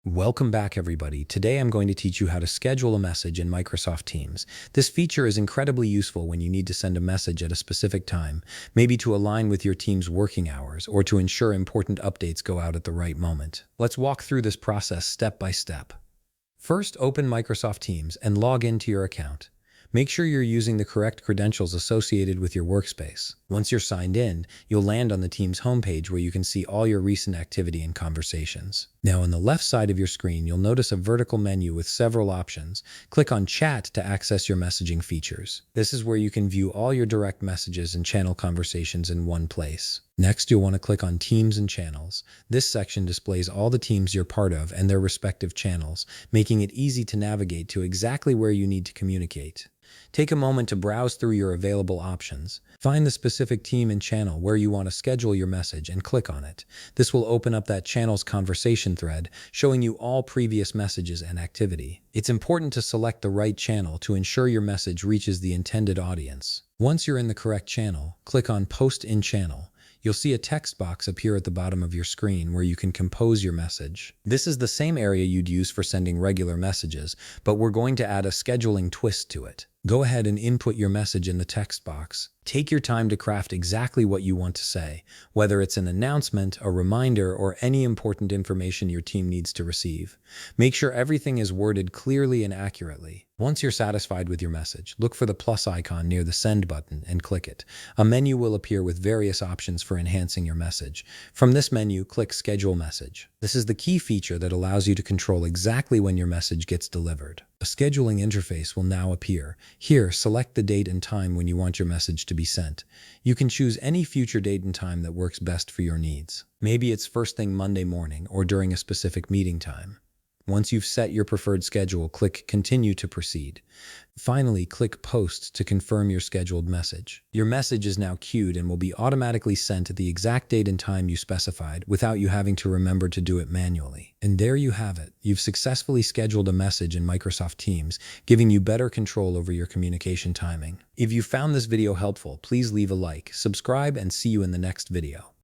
Welcome back, everybody. Today I'm going to teach you how to schedule a message in Microsoft Teams. This feature is incredibly useful when you need to send a message at a specific time, maybe to align with your team's working hours or to ensure important updates go out at the right moment. Let's walk through this process step by step. First, open Microsoft Teams and log into your account. Make sure you're using the correct credentials associated with your workspace. Once you're signed in, you'll land on the Teams homepage where you can see all your recent activity and conversations. Now, on the left side of your screen, you'll notice a vertical menu with several options. Click on Chat to access your messaging features. This is where you can view all your direct messages and channel conversations in one place. Next, you'll want to click on Teams and Channels. This section displays all the teams you're part of and their respective channels, making it easy to navigate to exactly where you need to communicate. Take a moment to browse through your available options. Find the specific team and channel where you want to schedule your message and click on it. This will open up that channel's conversation thread, showing you all previous messages and activity. It's important to select the right channel to ensure your message reaches the intended audience. Once you're in the correct channel, click on Post in Channel. You'll see a text box appear at the bottom of your screen where you can compose your message. This is the same area you'd use for sending regular messages, but we're going to add a scheduling twist to it. Go ahead and input your message in the text box. Take your time to craft exactly what you want to say, whether it's an announcement, a reminder, or any important information your team needs to receive. Make sure everything is worded clearly and accurately. Once you're satisfied with your message, look for the plus icon near the send button and click it. A menu will appear with various options for enhancing your message. From this menu, click Schedule Message. This is the key feature that allows you to control exactly when your message gets delivered. A scheduling interface will now appear. Here, select the date and time when you want your message to be sent. You can choose any future date and time that works best for your needs. Maybe it's first thing Monday morning or during a specific meeting time. Once you've set your preferred schedule, click Continue to proceed. Finally, click Post to confirm your scheduled message. Your message is now queued and will be automatically sent at the exact date and time you specified without you having to remember to do it manually. And there you have it. You've successfully scheduled a message in Microsoft Teams, giving you better control over your communication timing. If you found this video helpful, please leave a like, subscribe, and see you in the next video.